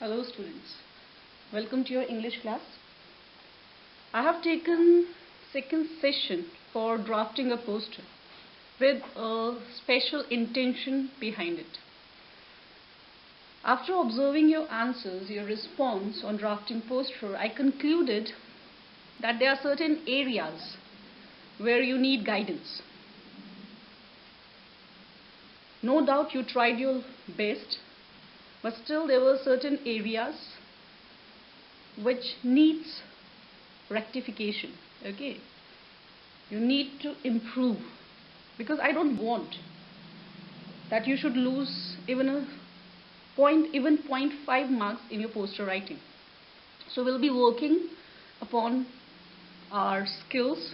Hello students, welcome to your English class. I have taken second session for drafting a poster with a special intention behind it. After observing your answers, your response on drafting poster, I concluded that there are certain areas where you need guidance. No doubt you tried your best, but still there were certain areas which needs rectification. Okay, you need to improve, because I don't want that you should lose even a point, even 0.5 marks in your poster writing. So we'll be working upon our skills,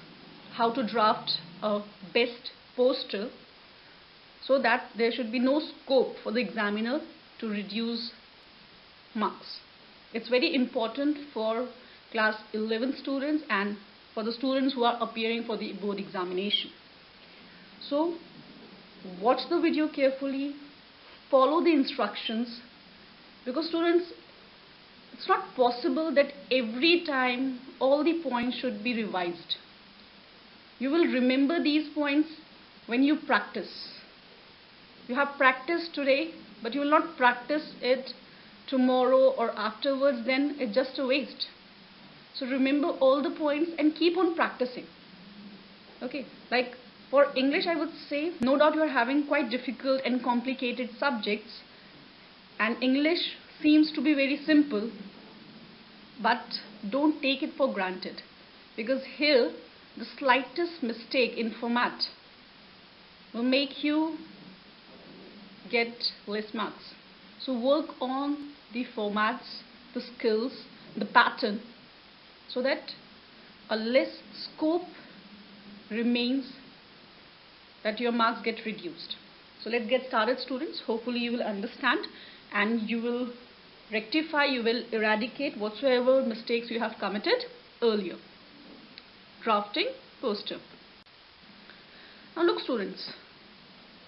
how to draft a best poster, so that there should be no scope for the examiner to reduce marks. It's very important for class 11 students and for the students who are appearing for the board examination. So watch the video carefully, follow the instructions, because students, it's not possible that every time all the points should be revised. You will remember these points when you practice. You have practiced today, but you will not practice it tomorrow or afterwards, then it's just a waste. So remember all the points and keep on practicing. Okay, like for English I would say, no doubt you are having quite difficult and complicated subjects, and English seems to be very simple, but don't take it for granted, because here the slightest mistake in format will make you get less marks. So work on the formats, the skills, the pattern, so that a less scope remains, that your marks get reduced. So let's get started, students. Hopefully you will understand and you will rectify, you will eradicate whatsoever mistakes you have committed earlier. Drafting poster. Now look, students,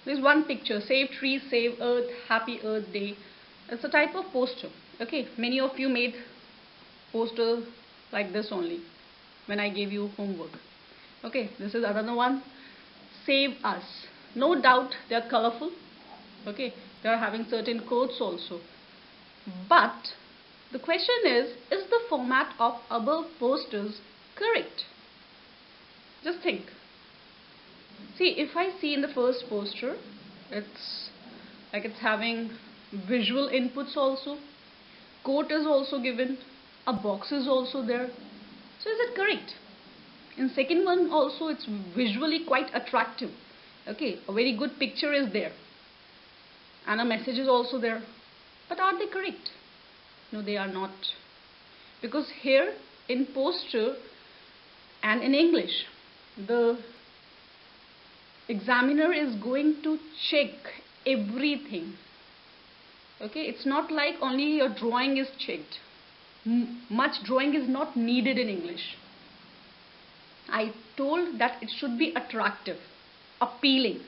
there's one picture, save trees, save earth, happy earth day. It's a type of poster. Okay, many of you made poster like this only when I gave you homework. Okay, this is another one, save us. No doubt they are colorful. Okay, they are having certain quotes also. But the question is the format of above posters correct? Just think. See, if I see in the first poster, it's like it's having visual inputs also, quote is also given, a box is also there. So is it correct? In second one also, it's visually quite attractive. Okay, a very good picture is there and a message is also there. But are they correct? No, they are not. Because here in poster and in English, the examiner is going to check everything. Okay, it's not like only your drawing is checked. Much drawing is not needed in English. I told that it should be attractive, appealing.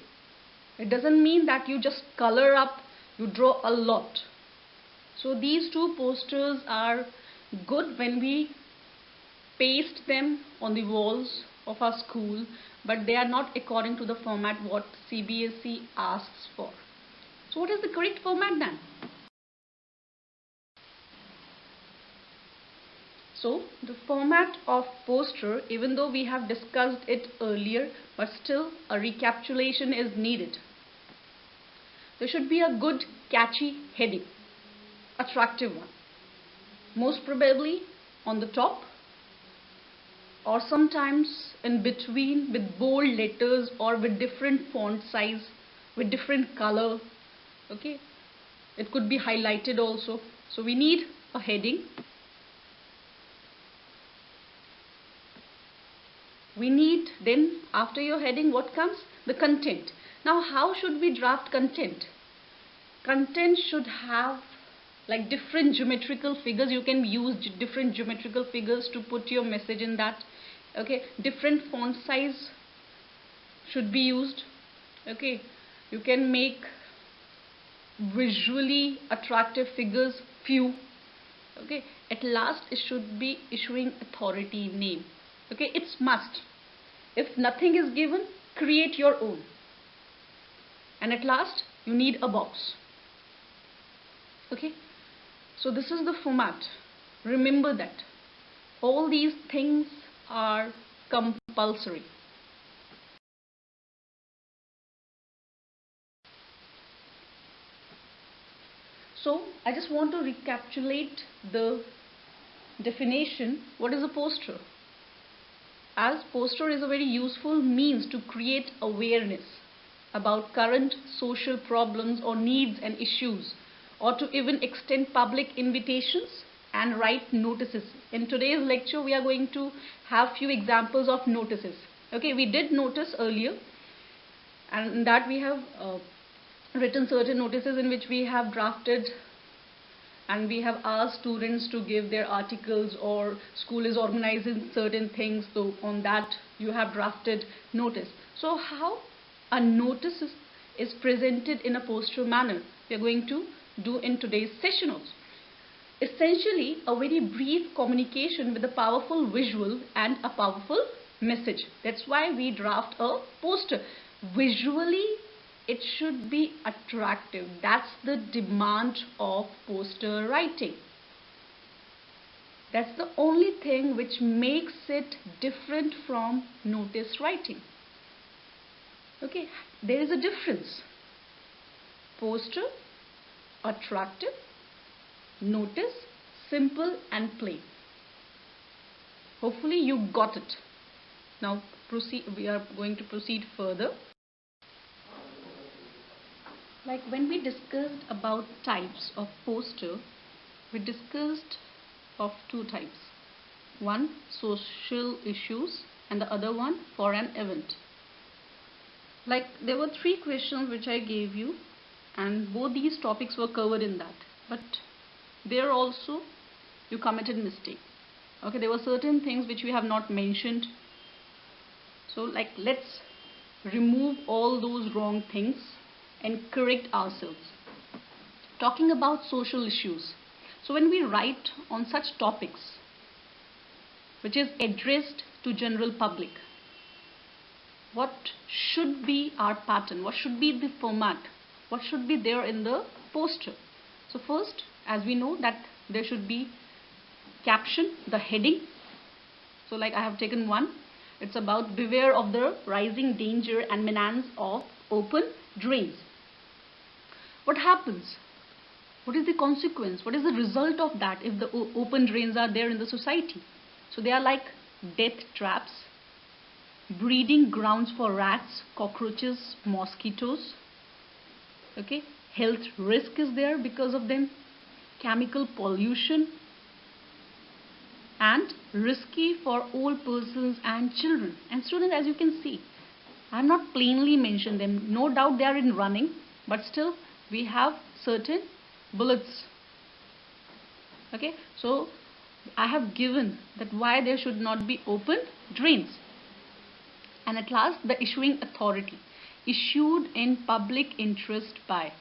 It doesn't mean that you just color up, you draw a lot. So these two posters are good when we paste them on the walls of our school, but they are not according to the format what CBSE asks for. So what is the correct format then? So the format of poster, even though we have discussed it earlier, but still a recapitulation is needed. There should be a good catchy heading, attractive one, most probably on the top, or sometimes in between with bold letters or with different font size, with different color. Okay, it could be highlighted also. So we need a heading. We need, then after your heading, what comes? The content. Now how should we draft content? Content should have like different geometrical figures. You can use different geometrical figures to put your message in that. Okay, different font size should be used. Okay, you can make visually attractive figures, few. Okay, at last it should be issuing authority name. Okay, it's must. If nothing is given, create your own. And at last you need a box. Okay, so this is the format. Remember that all these things are compulsory. So I just want to recapitulate the definition. What is a poster? As poster is a very useful means to create awareness about current social problems or needs and issues, or to even extend public invitations and write notices. In today's lecture we are going to have few examples of notices. Okay, we did notice earlier, and in that we have written certain notices in which we have drafted and we have asked students to give their articles, or school is organizing certain things, so on that you have drafted notice. So how a notice is presented in a poster manner, we are going to do in today's session also. Essentially a very brief communication with a powerful visual and a powerful message. That's why we draft a poster. Visually it should be attractive. That's the demand of poster writing. That's the only thing which makes it different from notice writing. Okay, there is a difference. Poster, attractive; notice, simple and plain. Hopefully you got it. Now we are going to proceed further. Like when we discussed about types of poster, we discussed of two types. One, social issues, and the other one, for an event. Like there were three questions which I gave you, and both these topics were covered in that. But there also you committed mistake. Okay, there were certain things which we have not mentioned. So like let's remove all those wrong things and correct ourselves. Talking about social issues. So when we write on such topics which is addressed to general public, what should be our pattern? What should be the format? What should be there in the poster? So first, as we know that there should be caption, the heading. So like I have taken one. It's about beware of the rising danger and menace of open drains. What happens? What is the consequence? What is the result of that if the open drains are there in the society? So they are like death traps, breeding grounds for rats, cockroaches, mosquitoes. Okay, health risk is there because of them, chemical pollution, and risky for old persons and children. And students, as you can see, I have not plainly mentioned them. No doubt they are in running, but still we have certain bullets. Okay, so I have given that why there should not be open drains. And at last, the issuing authority, issued in public interest by.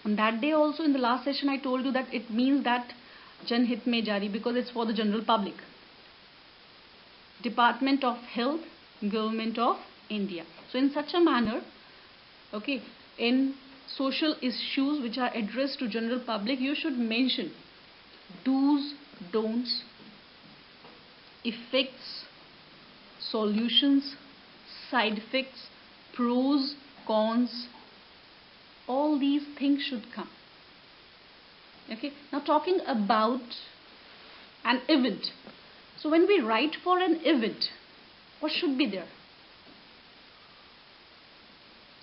On that day also, in the last session I told you that it means that Jan Hit Mein Jari, because it's for the general public. Department of Health, Government of India. So in such a manner, okay, in social issues which are addressed to general public, you should mention do's, don'ts, effects, solutions, side effects, pros, cons. All these things should come. Okay, now talking about an event. So when we write for an event, what should be there?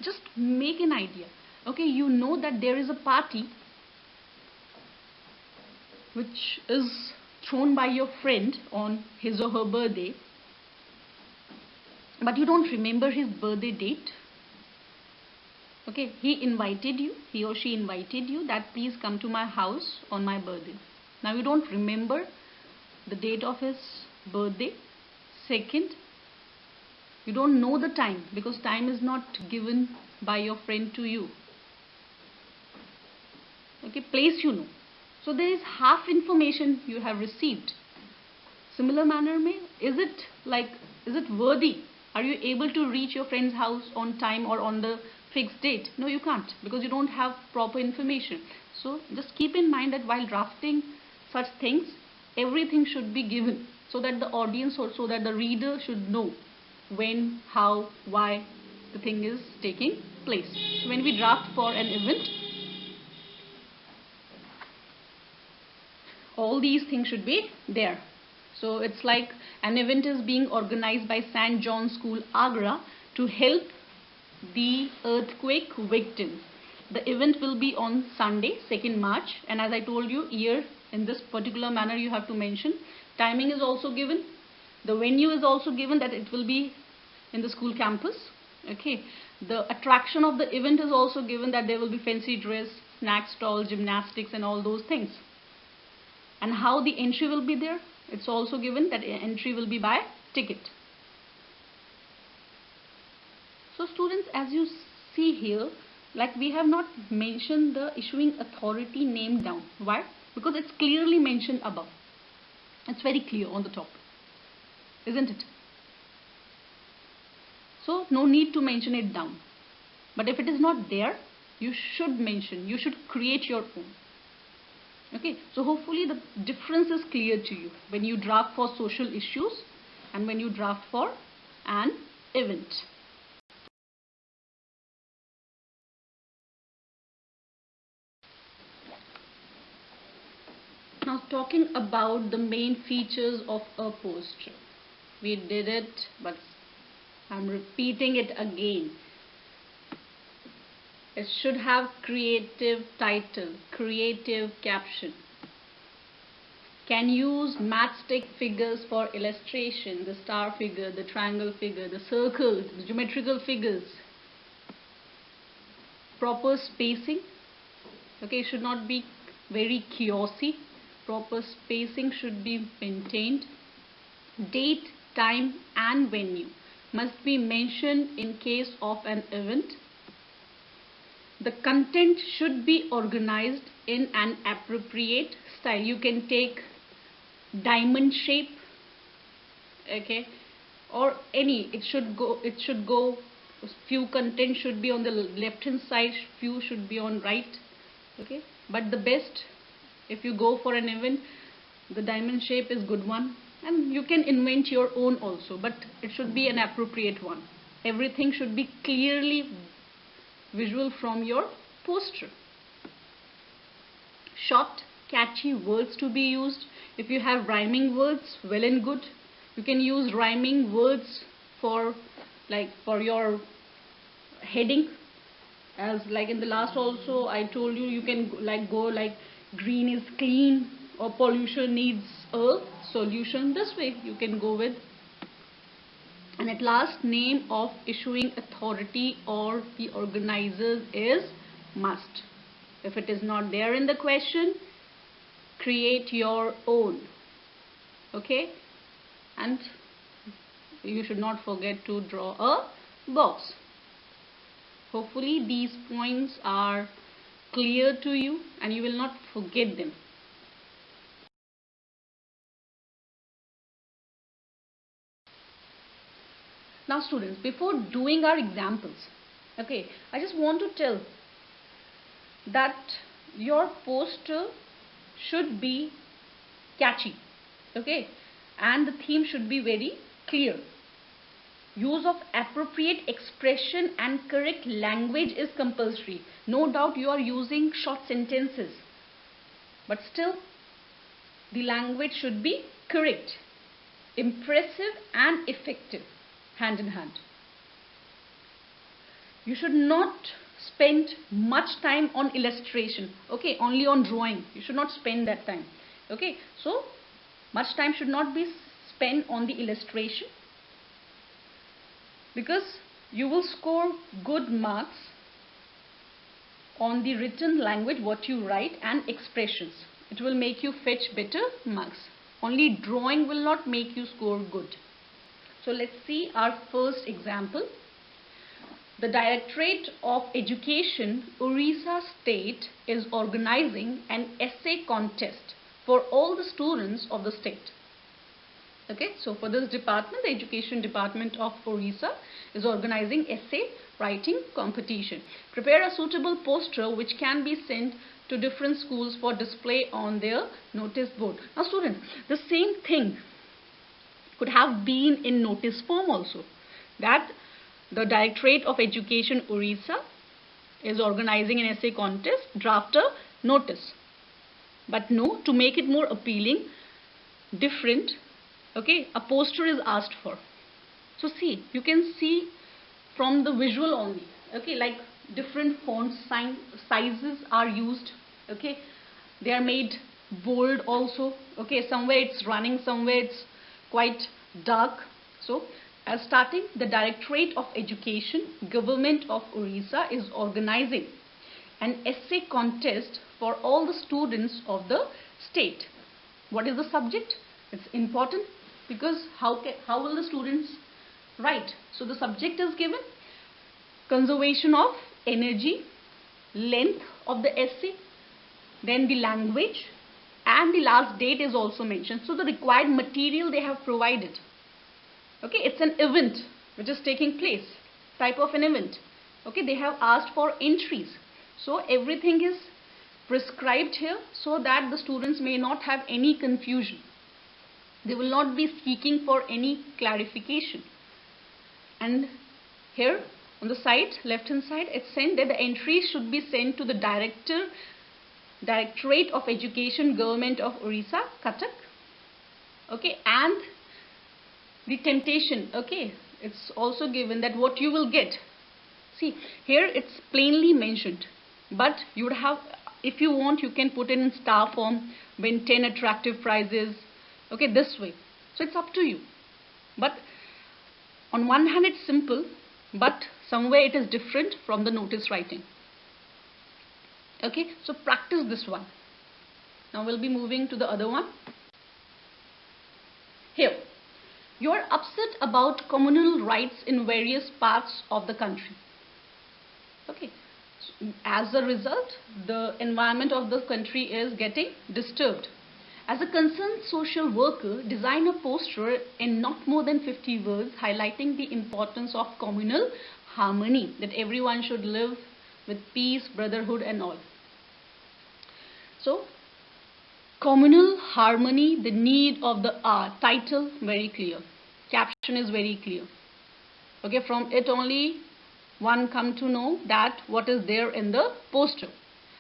Just make an idea. Okay, you know that there is a party which is thrown by your friend on his or her birthday, but you don't remember his birthday date. Okay, he or she invited you that please come to my house on my birthday. Now you don't remember the date of his birthday. Second, you don't know the time because time is not given by your friend to you. Okay, place you know. So there is half information you have received. Similar manner mein, is it worthy? Are you able to reach your friend's house on time or on the fixed date? No, you can't, because you don't have proper information. So just keep in mind that while drafting such things, everything should be given, so that the audience or so that the reader should know when, how, why the thing is taking place. So when we draft for an event, all these things should be there. So it's like an event is being organized by St. John's School, Agra, to help the earthquake victims. The event will be on Sunday, 2nd March, and as I told you, here in this particular manner you have to mention. Timing is also given. The venue is also given, that it will be in the school campus. Okay. The attraction of the event is also given, that there will be fancy dress, snack stall, gymnastics and all those things. And how the entry will be there, it's also given that entry will be by ticket. So students, as you see here, like we have not mentioned the issuing authority name down. Why? Because it's clearly mentioned above. It's very clear on the top, isn't it? So no need to mention it down. But if it is not there, you should mention, you should create your own. Okay, so hopefully the difference is clear to you when you draft for social issues and when you draft for an event. Now talking about the main features of a poster. We did it, but I'm repeating it again. It should have creative title, creative caption. Can use matchstick figures for illustration, the star figure, the triangle figure, the circle, the geometrical figures. Proper spacing. Okay, it should not be very chaotic. Proper spacing should be maintained. Date, time and venue must be mentioned in case of an event. The content should be organized in an appropriate style. You can take diamond shape, okay, or any. It should go. Few content should be on the left hand side, few should be on right. Okay, but the best, if you go for an event, the diamond shape is good one, and you can invent your own also, but it should be an appropriate one. Everything should be clearly visual from your poster. Short, catchy words to be used. If you have rhyming words, well and good. You can use rhyming words for your heading. As like in the last also I told you can go like green is clean or pollution needs a solution. This way you can go with. And at last, name of issuing authority or the organizers is must. If it is not there in the question, create your own. Okay, and you should not forget to draw a box. Hopefully these points are clear to you and you will not forget them. Now students, before doing our examples, okay, I just want to tell that your poster should be catchy, okay, and the theme should be very clear. Use of appropriate expression and correct language is compulsory. No doubt you are using short sentences, but still the language should be correct, impressive and effective, hand in hand. You should not spend much time on illustration, okay, only on drawing. You should not spend that time, okay. So much time should not be spent on the illustration, because you will score good marks on the written language, what you write, and expressions. It will make you fetch better marks. Only drawing will not make you score good. So let's see our first example. The Directorate of Education, Orissa State, is organizing an essay contest for all the students of the state. Okay, so for this department, the Education Department of Orissa is organizing essay writing competition. Prepare a suitable poster which can be sent to different schools for display on their notice board. Now students, the same thing could have been in notice form also, that the Directorate of Education Orissa is organizing an essay contest, draft a notice. But no, to make it more appealing, different, okay, a poster is asked for. So see, you can see from the visual only, okay, like different font sizes are used, okay, they are made bold also, okay, somewhere it's running, somewhere it's quite dark. So as starting, the Directorate of Education, Government of Orissa is organizing an essay contest for all the students of the state. What is the subject? It's important because how will the students write? So the subject is given, conservation of energy, length of the essay, then the language, and the last date is also mentioned. So the required material they have provided. Okay, it's an event which is taking place, type of an event. Okay, they have asked for entries. So everything is prescribed here so that the students may not have any confusion. They will not be seeking for any clarification. And here on the side, left hand side, it's sent that the entries should be sent to the Directorate of Education, Government of Orissa, Cuttack. Okay, and the temptation, okay, it's also given that what you will get. See, here it's plainly mentioned, but you would have, if you want, you can put it in star form, win 10 attractive prizes, okay, this way. So it's up to you. But on one hand it's simple, but somewhere it is different from the notice writing. Okay, so practice this one. Now we'll be moving to the other one. Here, you are upset about communal rights in various parts of the country. Okay, as a result, the environment of the country is getting disturbed. As a concerned social worker, design a poster in not more than 50 words highlighting the importance of communal harmony, that everyone should live with peace, brotherhood and all. So, communal harmony, the need of the hour. Title very clear. Caption is very clear. Okay, from it only one come to know that what is there in the poster.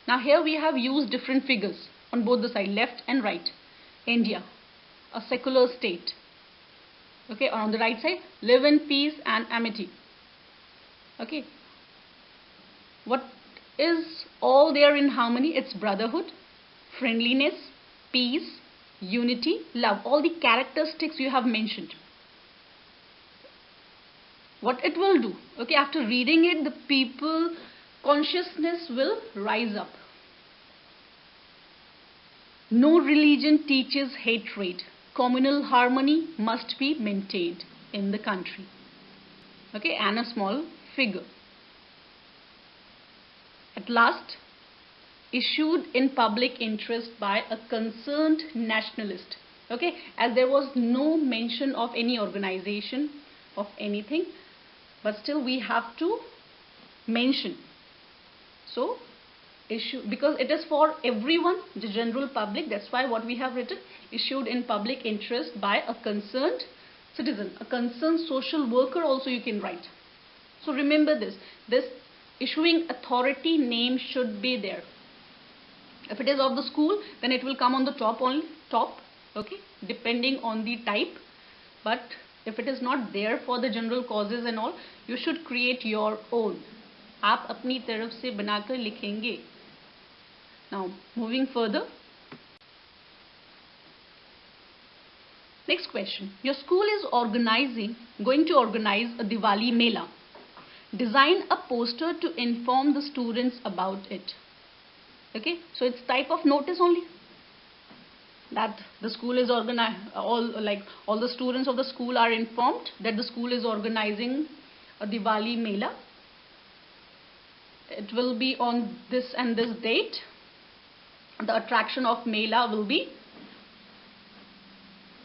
Now here we have used different figures on both the side, left and right. India, a secular state. Okay, on the right side, live in peace and amity. Okay, what is all there in harmony? It's brotherhood, friendliness, peace, unity, love. All the characteristics you have mentioned. What it will do, okay, after reading it, the people consciousness will rise up. No religion teaches hatred. Communal harmony must be maintained in the country. Okay, and a small figure. At last, issued in public interest by a concerned nationalist. Okay, as there was no mention of any organization of anything, but still we have to mention. So issue, because it is for everyone, the general public, that's why what we have written, issued in public interest by a concerned citizen, a concerned social worker also you can write. So remember this issuing authority name should be there. If it is of the school, then it will come on the top only, top, okay, depending on the type. But if it is not there for the general causes and all, you should create your own. आप अपनी तरफ से बनाकर लिखेंगे. Now moving further. Next question. Your school is going to organize a Diwali Mela. Design a poster to inform the students about it. Okay, so it's type of notice only, that the school is all the students of the school are informed that the school is organizing a Diwali Mela. It will be on this and this date. the attraction of Mela will be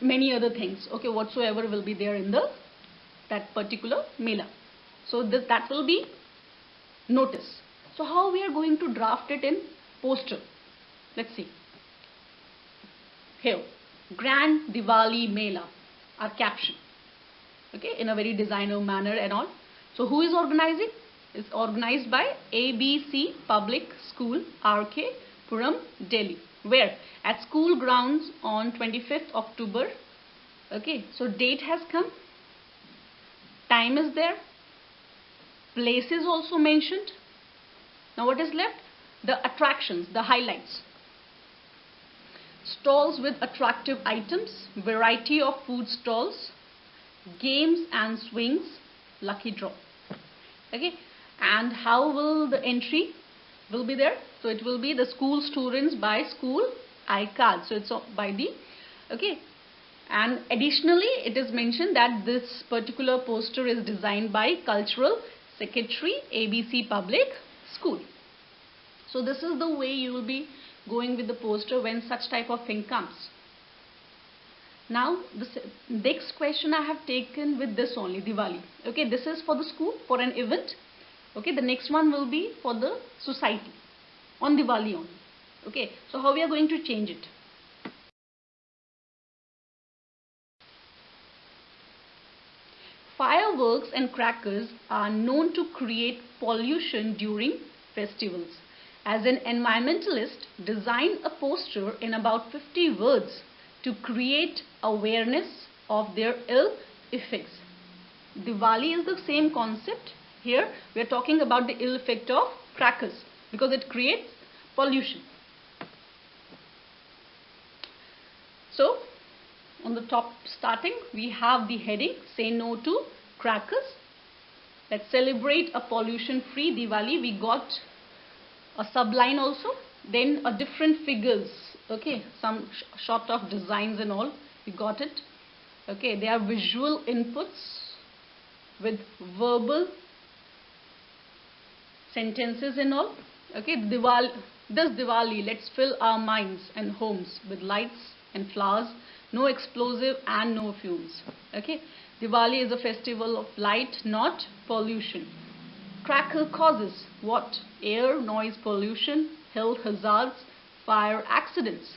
many other things, okay, whatsoever will be there in that particular Mela. So that will be notice. So how we are going to draft it in poster? Let's see. Here, Grand Diwali Mela, our caption, okay, in a very designer manner and all. So who is organizing? It's organized by ABC Public School, RK Puram, Delhi. Where? At school grounds on 25th October. Okay, so date has come, time is there, place is also mentioned. Now what is left? The attractions, the highlights. Stalls with attractive items, variety of food stalls, games and swings, lucky draw. Okay, and how will the entry will be there? So it will be the school students by school iCard. So it's by the, okay, and additionally it is mentioned that this particular poster is designed by Cultural Secretary, ABC Public School. So this is the way you will be going with the poster when such type of thing comes. Now the next question I have taken with this only, Diwali. Okay, this is for the school, for an event. Okay, the next one will be for the society on Diwali only. Okay, so how we are going to change it? Fireworks and crackers are known to create pollution during festivals. As an environmentalist, design a poster in about 50 words to create awareness of their ill effects. Diwali is the same concept. Here we are talking about the ill effect of crackers because it creates pollution. So on the top starting we have the heading, say no to crackers. Let's celebrate a pollution free Diwali. We got a subline also, then a different figures, okay, some sort of designs and all, we got it. Okay, they are visual inputs with verbal sentences and all. Okay, this Diwali, let's fill our minds and homes with lights and flowers, no explosive and no fumes. Okay, Diwali is a festival of light, not pollution. Cracker causes what? Air, noise pollution, health hazards, fire accidents.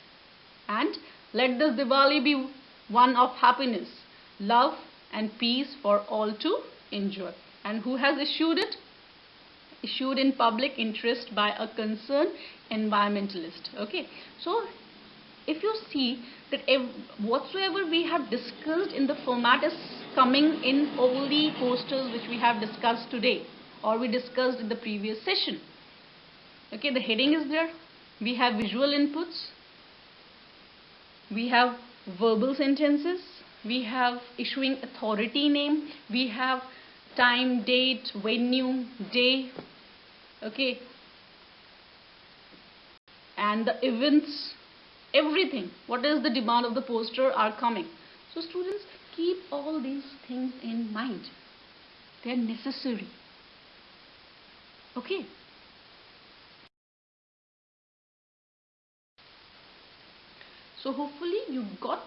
And let this Diwali be one of happiness, love and peace for all to enjoy. And who has issued it? Issued in public interest by a concerned environmentalist. Okay, so if you see that whatsoever we have discussed in the format is coming in all the posters which we have discussed today or we discussed in the previous session. Okay, the heading is there, we have visual inputs, we have verbal sentences, we have issuing authority name, we have time, date, venue, day, okay, and the events, everything, what is the demand of the poster are coming. So students, keep all these things in mind, they are necessary. Okay, so hopefully you got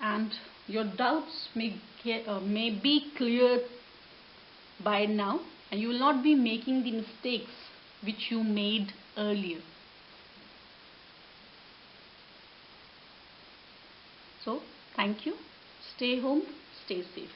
and your doubts may be cleared by now and you will not be making the mistakes which you made earlier. So thank you, stay home, stay safe.